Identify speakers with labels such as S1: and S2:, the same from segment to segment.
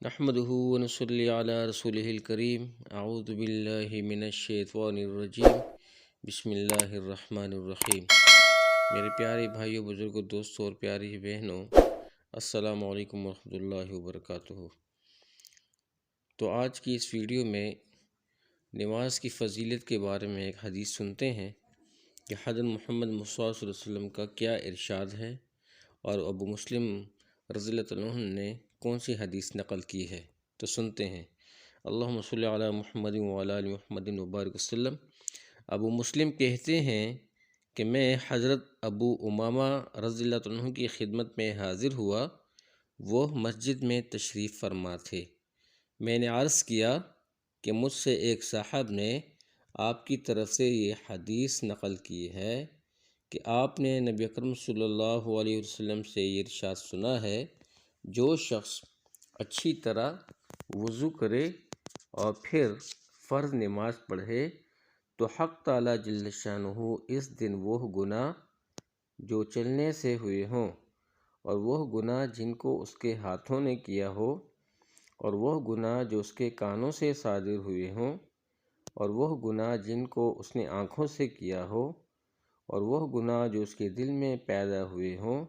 S1: نحمده ونصلي على رسوله الكريم اعوذ باللہ من الشیطان الرجیم بسم اللہ الرحمن الرحیم۔ میرے پیارے بھائیوں، بزرگوں، دوستوں اور پیاری بہنوں، السلام علیکم ورحمۃ اللہ وبرکاتہ۔ تو آج کی اس ویڈیو میں نماز کی فضیلت کے بارے میں ایک حدیث سنتے ہیں کہ حضرت محمد مصطفیٰ صلی اللہ علیہ وسلم کا کیا ارشاد ہے اور ابو مسلم رضی اللہ عنہ نے کون سی حدیث نقل کی ہے۔ تو سنتے ہیں۔ اللہم صلی علی محمد وعلی آل محمد وبارک وسلم۔ ابو مسلم کہتے ہیں کہ میں حضرت ابو امامہ رضی اللہ عنہ کی خدمت میں حاضر ہوا، وہ مسجد میں تشریف فرما تھے۔ میں نے عرض کیا کہ مجھ سے ایک صاحب نے آپ کی طرف سے یہ حدیث نقل کی ہے کہ آپ نے نبی اکرم صلی اللہ علیہ وسلم سے یہ ارشاد سنا ہے، جو شخص اچھی طرح وضو کرے اور پھر فرض نماز پڑھے تو حق تعالیٰ جل شانہ اس دن وہ گناہ جو چلنے سے ہوئے ہوں اور وہ گناہ جن کو اس کے ہاتھوں نے کیا ہو اور وہ گناہ جو اس کے کانوں سے صادر ہوئے ہوں اور وہ گناہ جن کو اس نے آنکھوں سے کیا ہو اور وہ گناہ جو اس کے دل میں پیدا ہوئے ہوں،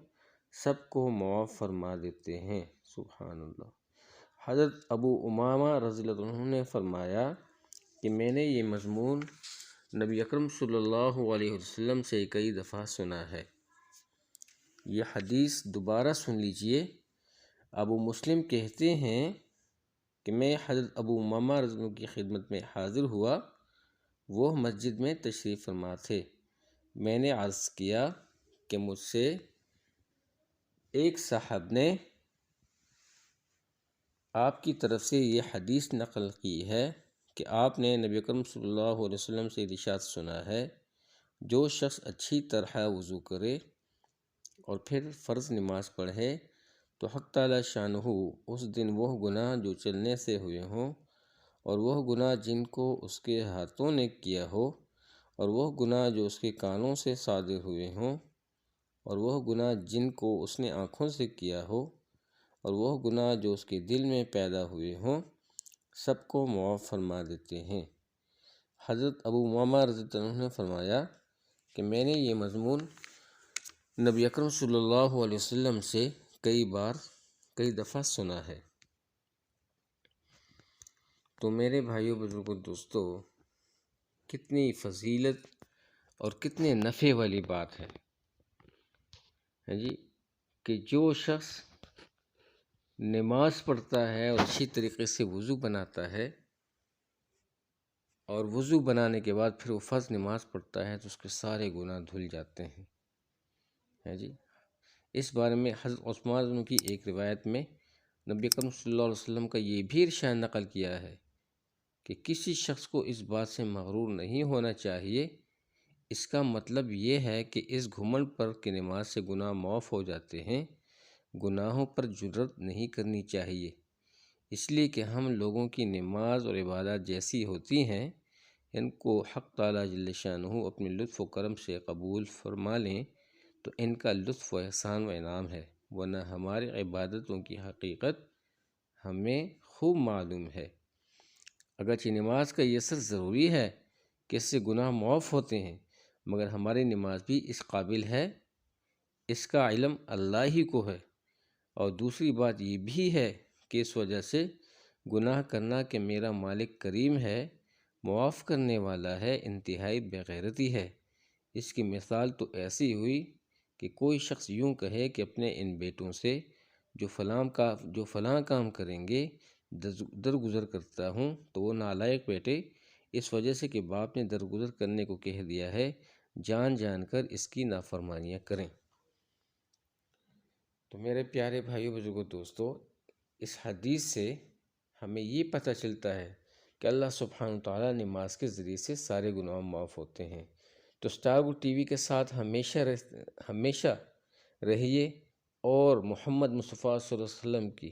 S1: سب کو معاف فرما دیتے ہیں۔ سبحان اللہ۔ حضرت ابو امامہ رضی اللہ عنہ نے فرمایا کہ میں نے یہ مضمون نبی اکرم صلی اللہ علیہ وسلم سے کئی دفعہ سنا ہے۔ یہ حدیث دوبارہ سن لیجئے۔ ابو مسلم کہتے ہیں کہ میں حضرت ابو امامہ رضی اللہ عنہ کی خدمت میں حاضر ہوا، وہ مسجد میں تشریف فرما تھے۔ میں نے عرض کیا کہ مجھ سے ایک صاحب نے آپ کی طرف سے یہ حدیث نقل کی ہے کہ آپ نے نبی اکرم صلی اللہ علیہ وسلم سے ارشاد سنا ہے، جو شخص اچھی طرح وضو کرے اور پھر فرض نماز پڑھے تو حق تعالیٰ شانہ اس دن وہ گناہ جو چلنے سے ہوئے ہوں اور وہ گناہ جن کو اس کے ہاتھوں نے کیا ہو اور وہ گناہ جو اس کے کانوں سے صادر ہوئے ہوں اور وہ گناہ جن کو اس نے آنکھوں سے کیا ہو اور وہ گناہ جو اس کے دل میں پیدا ہوئے ہوں، سب کو معاف فرما دیتے ہیں۔ حضرت ابو امامہ رضی اللہ عنہ نے فرمایا کہ میں نے یہ مضمون نبی اکرم صلی اللہ علیہ وسلم سے کئی دفعہ سنا ہے۔ تو میرے بھائیوں، بزرگوں، دوستوں، کتنی فضیلت اور کتنے نفع والی بات ہے جی کہ جو شخص نماز پڑھتا ہے اور اچھی طریقے سے وضو بناتا ہے اور وضو بنانے کے بعد پھر وہ فرض نماز پڑھتا ہے تو اس کے سارے گناہ دھل جاتے ہیں جی۔ اس بارے میں حضرت عثمان رضی کی ایک روایت میں نبی اکرم صلی اللہ علیہ وسلم کا یہ بھی ارشاد نقل کیا ہے کہ کسی شخص کو اس بات سے مغرور نہیں ہونا چاہیے، اس کا مطلب یہ ہے کہ اس گھمنڈ پر کہ نماز سے گناہ معاف ہو جاتے ہیں، گناہوں پر جرأت نہیں کرنی چاہیے، اس لیے کہ ہم لوگوں کی نماز اور عبادات جیسی ہوتی ہیں، ان کو حق تعالیٰ جل شانہ اپنے لطف و کرم سے قبول فرما لیں تو ان کا لطف و احسان و انعام ہے، ورنہ ہماری عبادتوں کی حقیقت ہمیں خوب معلوم ہے۔ اگرچہ نماز کا یہ اثر ضروری ہے کہ اس سے گناہ معاف ہوتے ہیں، مگر ہماری نماز بھی اس قابل ہے، اس کا علم اللہ ہی کو ہے، اور دوسری بات یہ بھی ہے کہ اس وجہ سے گناہ کرنا کہ میرا مالک کریم ہے، معاف کرنے والا ہے، انتہائی بغیرتی ہے۔ اس کی مثال تو ایسی ہوئی کہ کوئی شخص یوں کہے کہ اپنے ان بیٹوں سے جو فلاں کام کریں گے درگزر کرتا ہوں تو وہ نالائق بیٹے اس وجہ سے کہ باپ نے درگزر کرنے کو کہہ دیا ہے، جان جان کر اس کی نافرمانیاں کریں۔ تو میرے پیارے بھائیوں، بزرگوں، دوستوں، اس حدیث سے ہمیں یہ پتہ چلتا ہے کہ اللہ سبحانہ وتعالیٰ نماز کے ذریعے سے سارے گناہ معاف ہوتے ہیں۔ تو اسٹار گڈ ٹی وی کے ساتھ ہمیشہ رہیے اور محمد مصطفیٰ صلی اللہ علیہ وسلم کی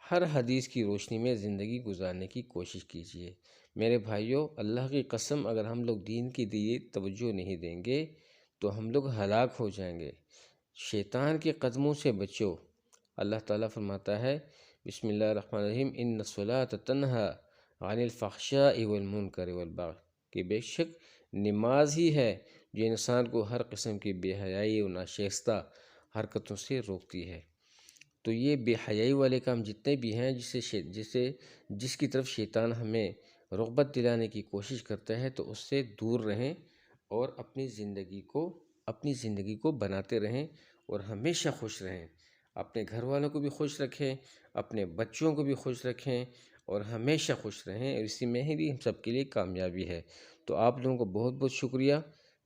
S1: ہر حدیث کی روشنی میں زندگی گزارنے کی کوشش کیجیے۔ میرے بھائیوں، اللہ کی قسم اگر ہم لوگ دین کی دیے توجہ نہیں دیں گے تو ہم لوگ ہلاک ہو جائیں گے۔ شیطان کے قدموں سے بچو۔ اللہ تعالیٰ فرماتا ہے بسم اللہ الرحمن الرحیم ان الصلاۃ تنہا عن الفحشاء والمنکر والبغی، کہ بے شک نماز ہی ہے جو انسان کو ہر قسم کی بے حیائی و ناشائستہ حرکتوں سے روکتی ہے۔ تو یہ بے حیائی والے کام جتنے بھی ہیں جس کی طرف شیطان ہمیں رغبت دلانے کی کوشش کرتا ہے، تو اس سے دور رہیں اور اپنی زندگی کو بناتے رہیں اور ہمیشہ خوش رہیں، اپنے گھر والوں کو بھی خوش رکھیں، اپنے بچوں کو بھی خوش رکھیں اور ہمیشہ خوش رہیں، اور اسی میں ہی ہم سب کے لیے کامیابی ہے۔ تو آپ لوگوں کو بہت بہت شکریہ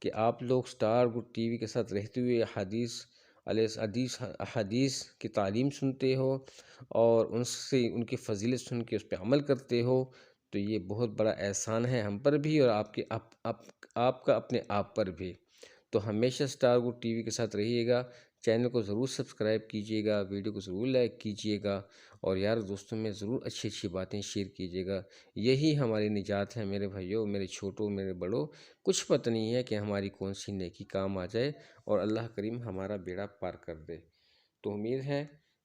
S1: کہ آپ لوگ اسٹار گڈ ٹی وی کے ساتھ رہتے ہوئے احادیث کی تعلیم سنتے ہو اور ان کی فضیلت سن کے اس پہ عمل کرتے ہو، تو یہ بہت بڑا احسان ہے ہم پر بھی اور آپ کا اپنے آپ پر بھی۔ تو ہمیشہ اسٹار گڈ ٹی وی کے ساتھ رہیے گا، چینل کو ضرور سبسکرائب کیجیے گا، ویڈیو کو ضرور لائک کیجیے گا اور یار دوستوں میں ضرور اچھی اچھی باتیں شیئر کیجیے گا۔ یہی ہماری نجات ہے میرے بھائیوں، میرے چھوٹوں، میرے بڑوں، کچھ پتہ نہیں ہے کہ ہماری کون سی نیکی کام آ جائے اور اللہ کریم ہمارا بیڑا پار کر دے۔ تو امید ہے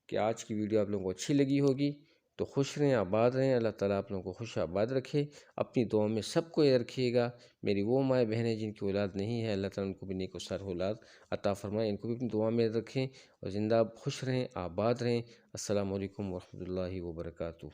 S1: کہ آج کی ویڈیو آپ لوگوں کو اچھی لگی ہوگی، تو خوش رہیں، آباد رہیں، اللہ تعالیٰ آپ لوگوں کو خوش آباد رکھے، اپنی دعاؤں میں سب کو یاد رکھیے گا۔ میری وہ مائیں بہنیں جن کی اولاد نہیں ہے، اللہ تعالیٰ ان کو بھی نیک و صالح اولاد عطا فرمائے، ان کو بھی اپنی دعا میں یاد رکھیں اور زندہ خوش رہیں، آباد رہیں۔ السلام علیکم ورحمۃ اللہ وبرکاتہ۔